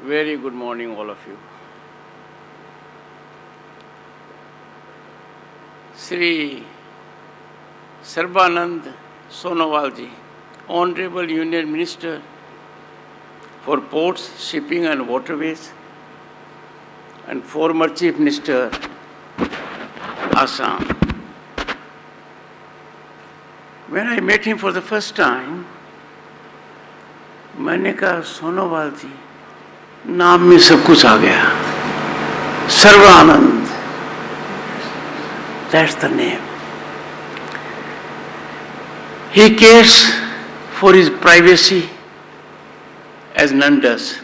Very good morning, all of you. Sri Sarbanand Sonowalji, Honorable Union Minister for Ports, Shipping and Waterways, and former Chief Minister, Assam. When I met him for the first time, मैंने कहा सोनोवाल जी नाम में सब कुछ आ गया Sarbananda that's the name. He cares for his privacy as none does,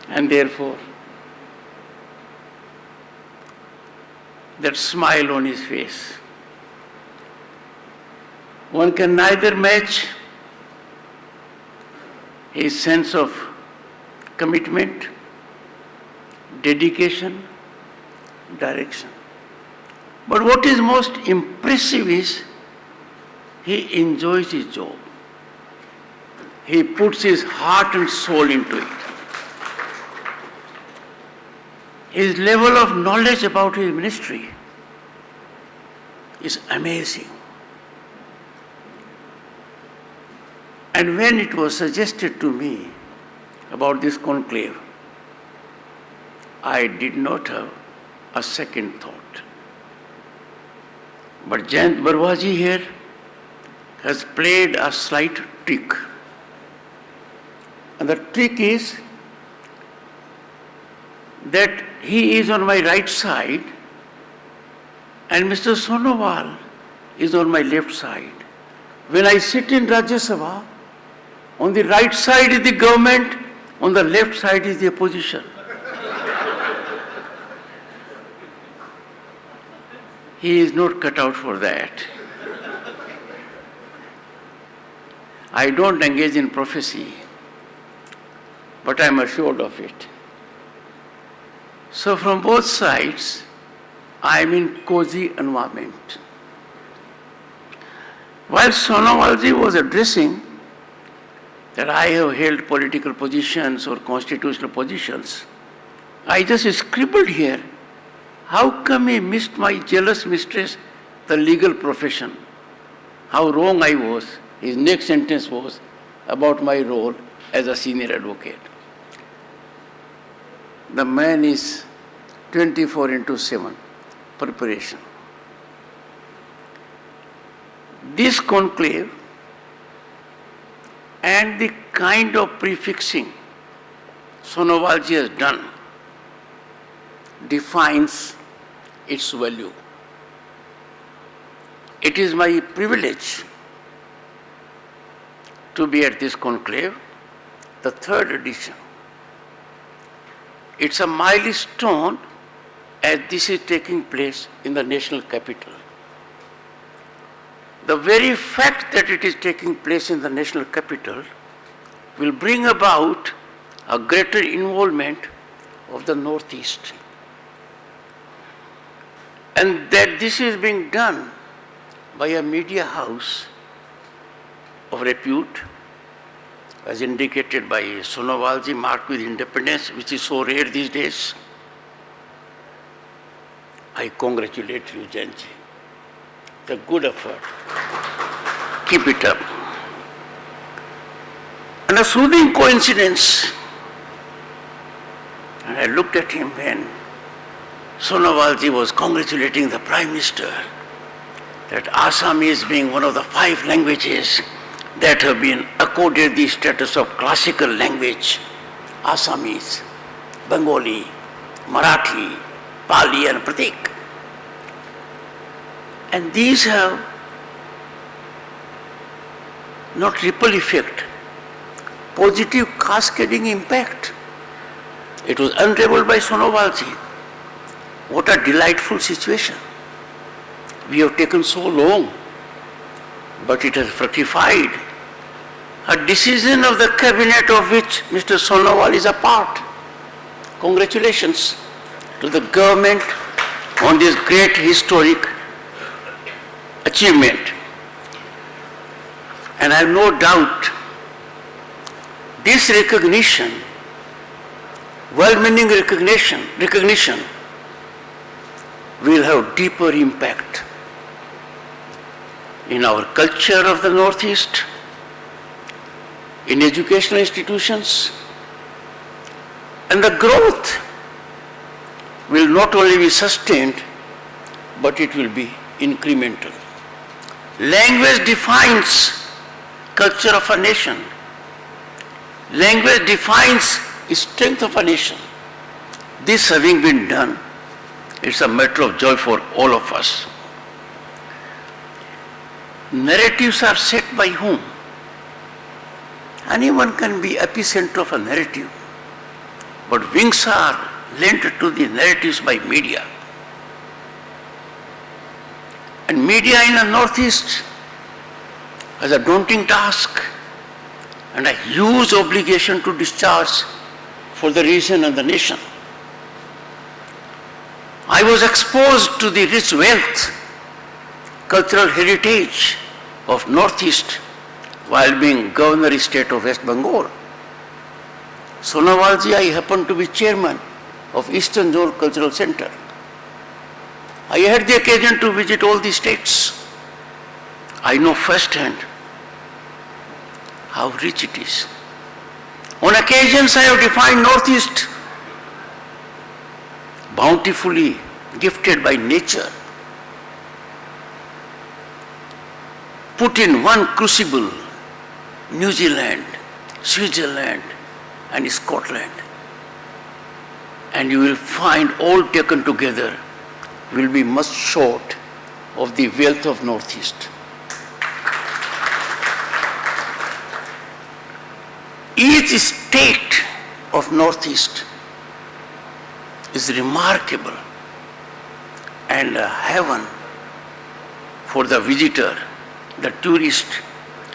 and therefore that smile on his face, one can neither match his sense of commitment, dedication, direction. But what is most impressive is he enjoys his job. He puts his heart and soul into it. His level of knowledge about his ministry is amazing. And when it was suggested to me about this conclave, I did not have a second thought. But Jayant Barwaji here has played a slight trick. And the trick is that he is on my right side and Mr. Sonowal is on my left side. When I sit in Rajya Sabha, on the right side is the government, on the left side is the opposition. He is not cut out for that. I don't engage in prophecy, but I am assured of it. So from both sides, I am in cozy environment. While Sonowalji was addressing that I have held political positions or constitutional positions, I just scribbled here, how come he missed my jealous mistress, the legal profession? How wrong I was. His next sentence was about my role as a senior advocate. The man is 24/7 preparation. This conclave and the kind of prefixing Sonowalji has done defines its value. It is my privilege to be at this conclave, the third edition. It's a milestone as this is taking place in the national capital. The very fact that it is taking place in the national capital will bring about a greater involvement of the Northeast. And that this is being done by a media house of repute, as indicated by Sonowalji, marked with independence, which is so rare these days. I congratulate you, Janji. The good effort. Keep it up. And a soothing coincidence, and I looked at him when Sonowalji was congratulating the Prime Minister that Assamese being one of the 5 languages that have been accorded the status of classical language, Assamese, Bengali, Marathi, Pali and Pratik. And these have not ripple effect, positive cascading impact. It was unraveled by Sonowalji. What a delightful situation. We have taken so long, but it has fructified. A decision of the cabinet of which Mr. Sonowal is a part. Congratulations to the government on this great historic achievement. And I have no doubt this recognition well-meaning recognition will have deeper impact in our culture of the Northeast, in educational institutions, and the growth will not only be sustained, but it will be incremental. Language defines culture of a nation. Language defines strength of a nation. This having been done, it's a matter of joy for all of us. Narratives are set by whom? Anyone can be epicenter of a narrative, but wings are lent to the narratives by media. And media in the Northeast has a daunting task and a huge obligation to discharge for the region and the nation. I was exposed to the rich wealth, cultural heritage of Northeast while being Governor State of West Bengal. Sonowalji, I happened to be chairman of Eastern Zone Cultural Center. I had the occasion to visit all the states. I know firsthand how rich it is. On occasions I have defined Northeast bountifully gifted by nature. Put in one crucible New Zealand, Switzerland and Scotland, and you will find all taken together will be much short of the wealth of Northeast. Each state of Northeast is remarkable and a heaven for the visitor, the tourist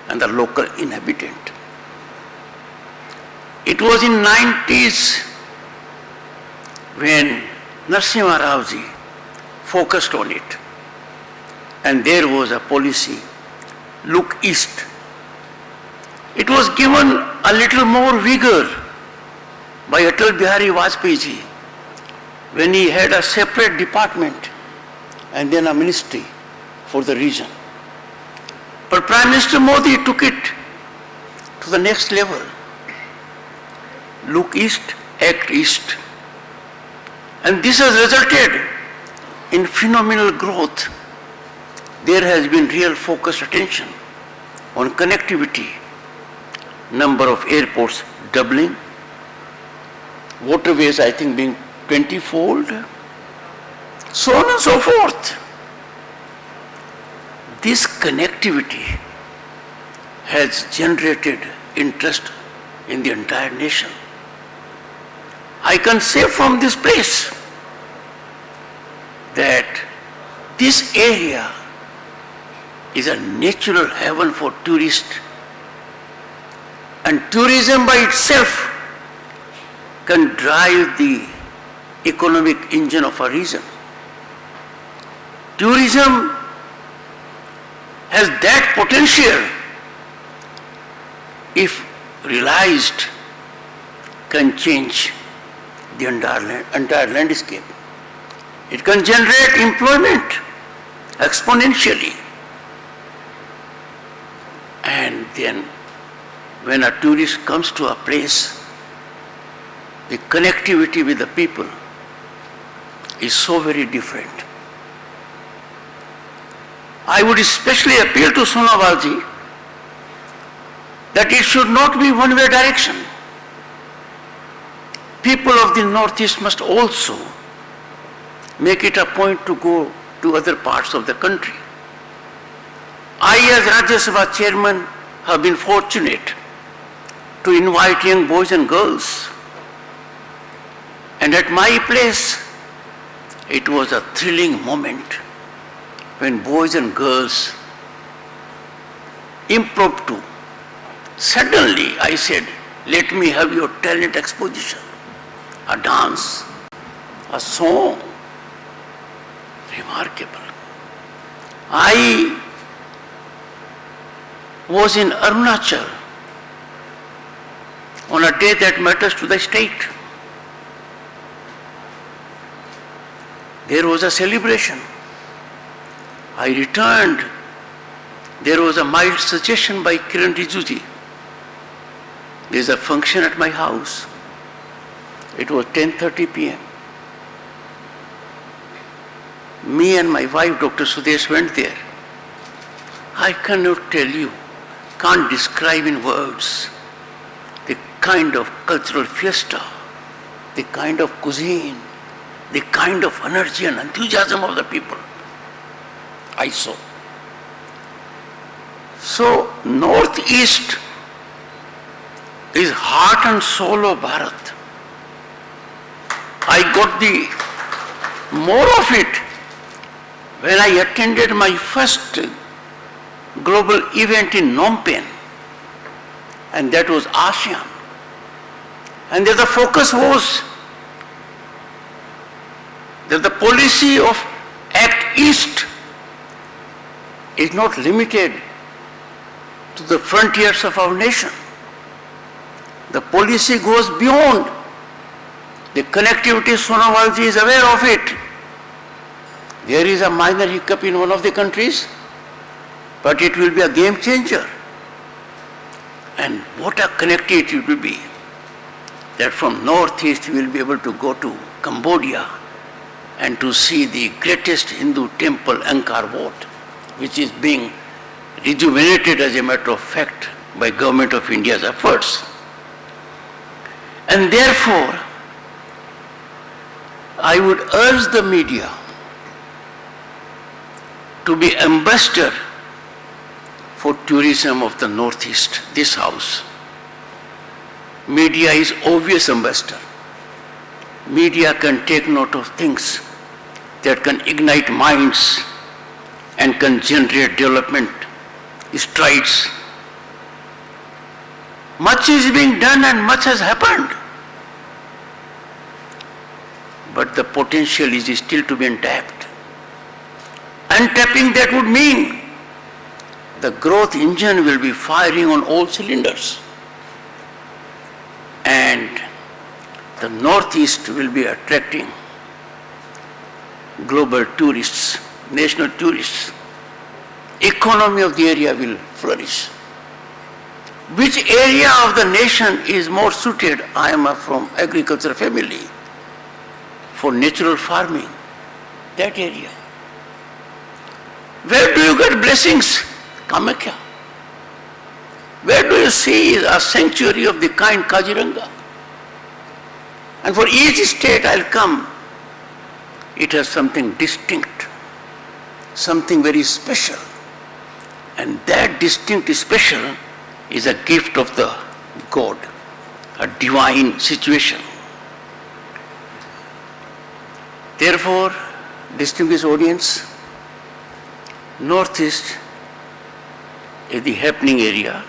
and the local inhabitant. It was in 90s when Narasimha Rao ji focused on it, and there was a policy, look east. It was given a little more vigor by Atal Bihari Vajpayee ji when he had a separate department and then a ministry for the region. But Prime Minister Modi took it to the next level. Look east, act east. And this has resulted in phenomenal growth. There has been real focused attention on connectivity, number of airports doubling, waterways I think being 20-fold, so on and so forth. This connectivity has generated interest in the entire nation. I can say from this place that this area is a natural heaven for tourists, and tourism by itself can drive the economic engine of a region. Tourism has that potential, if realized, can change the entire landscape. It can generate employment exponentially. And then when a tourist comes to a place, the connectivity with the people is so very different. I would especially appeal to Sonowalji that it should not be one-way direction. People of the Northeast must also make it a point to go to other parts of the country. I, as Rajya Sabha chairman, have been fortunate to invite young boys and girls. And at my place, it was a thrilling moment when boys and girls, impromptu, suddenly I said, let me have your talent exposition, a dance, a song. Remarkable. I was in Arunachal on a day that matters to the state. There was a celebration. I returned. There was a mild suggestion by Kiran Rijuji. There is a function at my house. It was 10:30 p.m. Me and my wife, Dr. Sudesh, went there. I cannot tell you, can't describe in words the kind of cultural fiesta, the kind of cuisine, the kind of energy and enthusiasm of the people I saw. So, Northeast is heart and soul of Bharat. I got the more of it when I attended my first global event in Phnom Penh, and that was ASEAN. And there the focus was that the policy of Act East is not limited to the frontiers of our nation. The policy goes beyond. The connectivity, Sonowalji is aware of it. There is a minor hiccup in one of the countries, but it will be a game changer. And what a connectivity it will be, that from Northeast you will be able to go to Cambodia and to see the greatest Hindu temple, Angkor Wat, which is being rejuvenated as a matter of fact by Government of India's efforts. And therefore, I would urge the media to be ambassador for tourism of the Northeast, this house. Media is obvious ambassador. Media can take note of things that can ignite minds and can generate development strides. Much is being done and much has happened. But the potential is still to be untapped. Untapping that would mean the growth engine will be firing on all cylinders. And the Northeast will be attracting global tourists, national tourists. Economy of the area will flourish. Which area of the nation is more suited? I am from agricultural family. For natural farming, that area. Where do you get blessings? Kamakhya. Where do you see a sanctuary of the kind Kaziranga? And for each state I'll come. It has something distinct, something very special. And that distinct special is a gift of the God, a divine situation. Therefore, distinguished audience, Northeast is the happening area,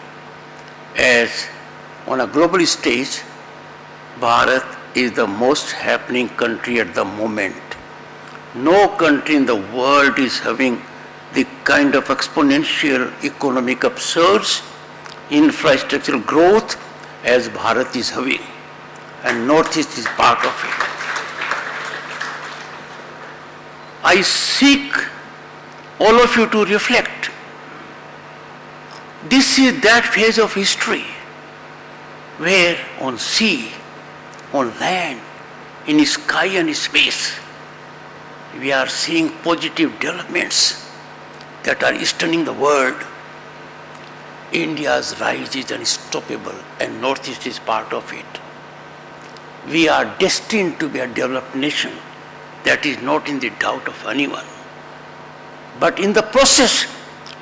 as on a global stage, Bharat is the most happening country at the moment. No country in the world is having the kind of exponential economic upsurge, infrastructural growth as Bharat is having, and Northeast is part of it. I seek all of you to reflect. This is that phase of history where on sea, on land, in sky and space, we are seeing positive developments that are stunning the world. India's rise is unstoppable and Northeast is part of it. We are destined to be a developed nation. That is not in the doubt of anyone. But in the process,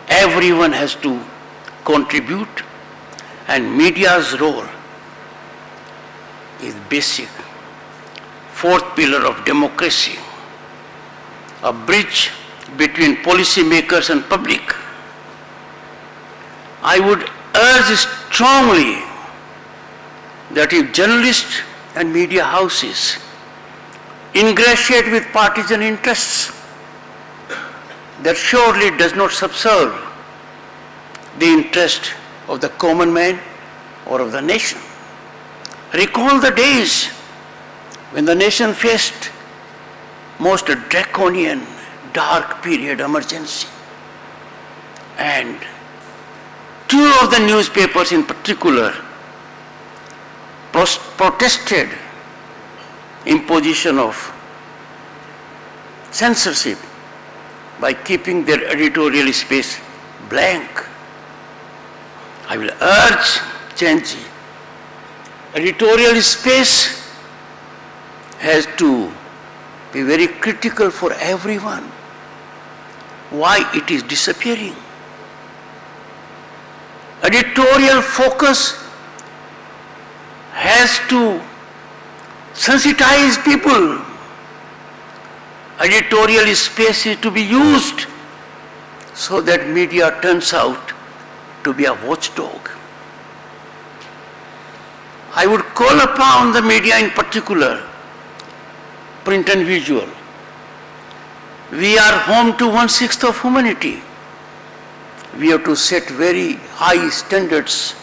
everyone has to contribute, and media's role is basic. Fourth pillar of democracy, a bridge between policymakers and public. I would urge strongly that if journalists and media houses ingratiate with partisan interests, that surely does not subserve the interest of the common man or of the nation. Recall the days when the nation faced most draconian, dark period emergency. And two of the newspapers in particular protested imposition of censorship by keeping their editorial space blank. I will urge Chanji, editorial space has to be very critical for everyone. Why it is disappearing? Editorial focus has to sensitize people. Editorial space is to be used so that media turns out to be a watchdog. I would call upon the media in particular, print and visual. We are home to 1/6 of humanity. We have to set very high standards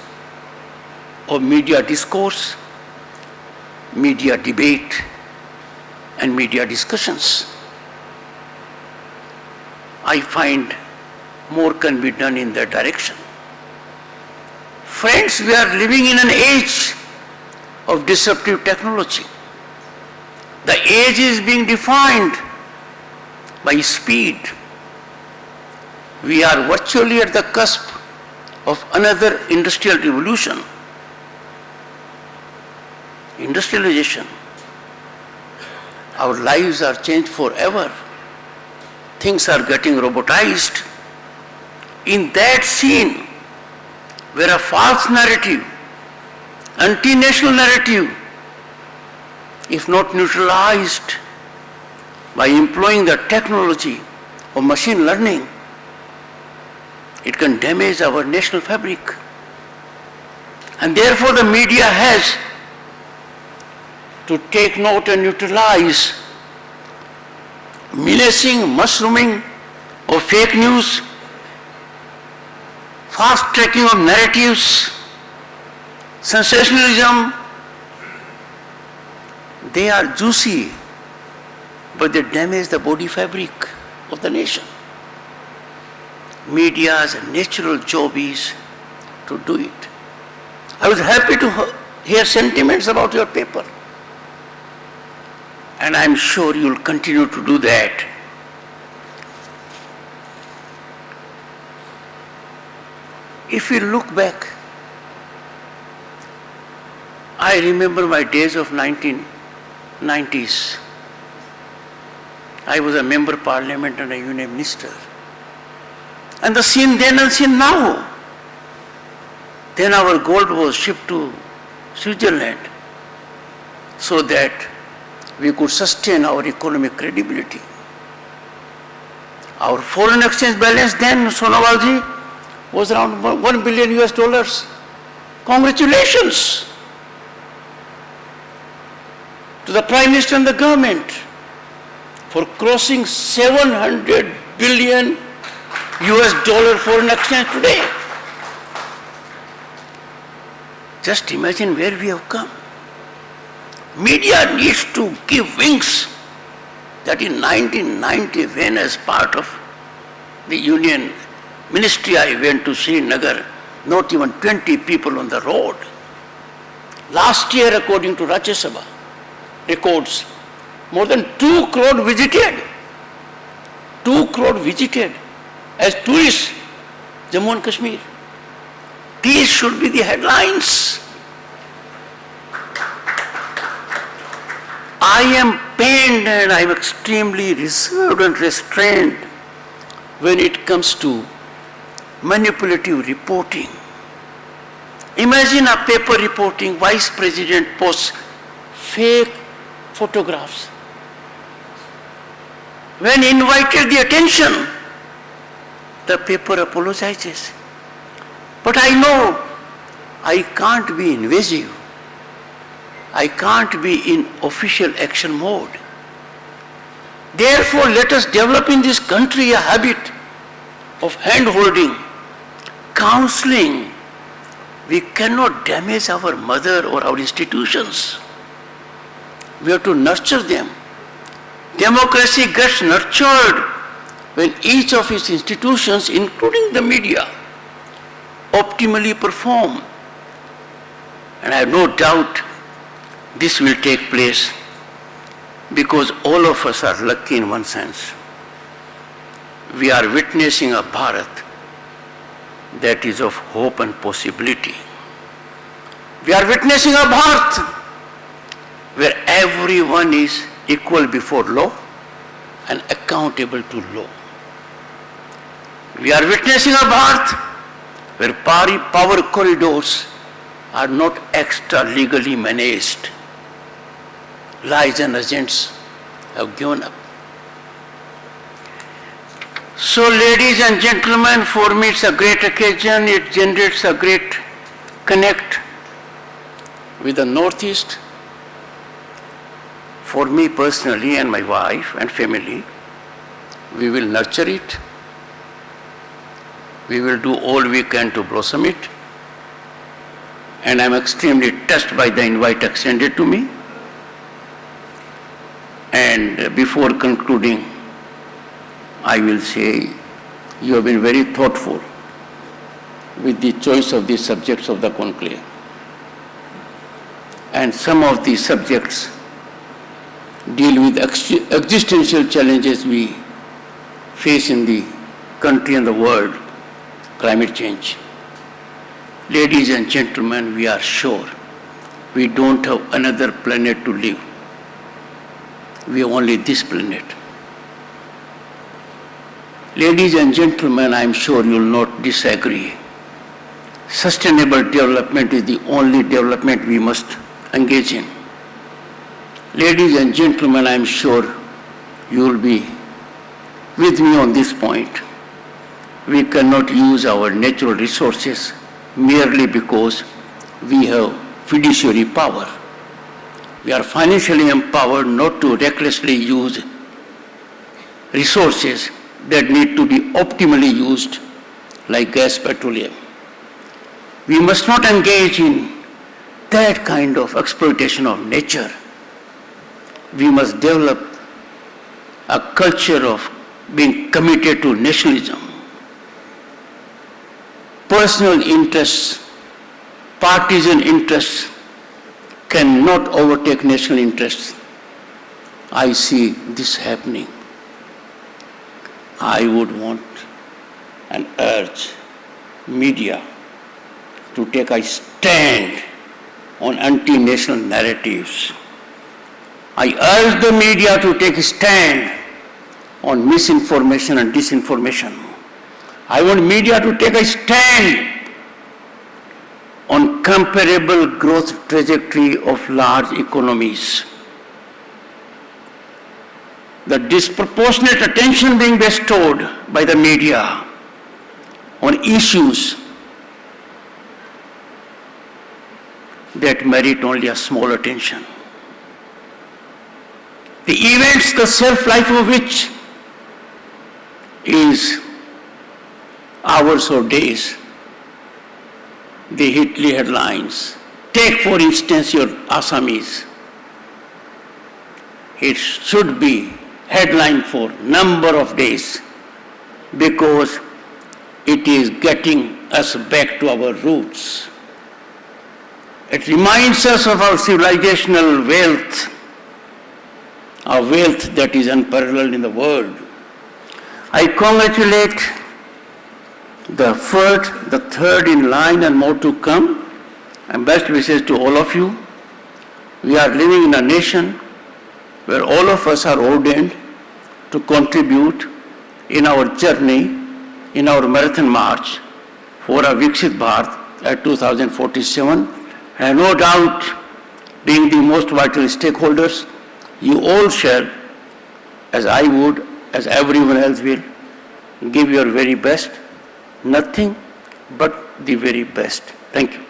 of media discourse, media debate, and media discussions. I find more can be done in that direction. Friends, we are living in an age of disruptive technology. The age is being defined by speed. We are virtually at the cusp of another industrial revolution. Industrialization. Our lives are changed forever. Things are getting robotized. In that scene, where a false narrative, anti-national narrative, if not neutralized by employing the technology of machine learning, it can damage our national fabric. And therefore the media has to take note and neutralize menacing, mushrooming of fake news, fast tracking of narratives, sensationalism. They are juicy, but they damage the body fabric of the nation. Media's natural job is to do it. I was happy to hear sentiments about your paper. And I'm sure you'll continue to do that. If we look back, I remember my days of 1990s. I was a member of parliament and a union minister. And the scene then and scene now. Then our gold was shipped to Switzerland so that we could sustain our economic credibility. Our foreign exchange balance then, Sonowalji, was around $1 billion US. Congratulations to the Prime Minister and the government for crossing $700 billion US foreign exchange today. Just imagine where we have come. Media needs to give wings. That in 1990, when as part of the union ministry I went to Srinagar, not even 20 people on the road. Last year, according to Rajya Sabha records, more than 2 crore visited. 2 crore visited as tourists Jammu and Kashmir. These should be the headlines. I am pained and I am extremely reserved and restrained when it comes to manipulative reporting. Imagine a paper reporting Vice President posts fake photographs. When invited the attention, the paper apologizes. But I know I can't be invasive. I can't be in official action mode. Therefore, let us develop in this country a habit of hand-holding, counseling. We cannot damage our mother or our institutions. We have to nurture them, Democracy gets nurtured when each of its institutions, including the media, optimally perform. And I have no doubt this will take place because all of us are lucky in one sense. We are witnessing a Bharat that is of hope and possibility. We are witnessing a Bharat where everyone is equal before law and accountable to law. We are witnessing a Bharat where power corridors are not extra legally managed. Lies and agents have given up. So, ladies and gentlemen, for me it's a great occasion. It generates a great connect with the Northeast. For me personally and my wife and family, we will nurture it. We will do all we can to blossom it. And I'm extremely touched by the invite extended to me. And before concluding, I will say you have been very thoughtful with the choice of the subjects of the conclave. And some of these subjects deal with existential challenges we face in the country and the world, climate change. Ladies and gentlemen, we are sure we don't have another planet to live. We have only this planet. Ladies and gentlemen, I am sure you will not disagree. Sustainable development is the only development we must engage in. Ladies and gentlemen, I am sure you will be with me on this point. We cannot use our natural resources merely because we have fiduciary power. We are financially empowered not to recklessly use resources that need to be optimally used, like gas, petroleum. We must not engage in that kind of exploitation of nature. We must develop a culture of being committed to nationalism. Personal interests, partisan interests cannot overtake national interests. I see this happening. I would want and urge media to take a stand on anti-national narratives. I urge the media to take a stand on misinformation and disinformation. I want media to take a stand on comparable growth trajectory of large economies. The disproportionate attention being bestowed by the media on issues that merit only a small attention. The events, the self-life of which is hours or days, they hit the headlines. Take, for instance, your Assamese. It should be headline for number of days because it is getting us back to our roots. It reminds us of our civilizational wealth, a wealth that is unparalleled in the world. I congratulate the first, the third in line and more to come, and best wishes to all of you. We are living in a nation where all of us are ordained to contribute in our journey, in our marathon march for a Viksit Bharat at 2047. And no doubt, being the most vital stakeholders, you all shall, as I would, as everyone else will, give your very best. Nothing but the very best. Thank you.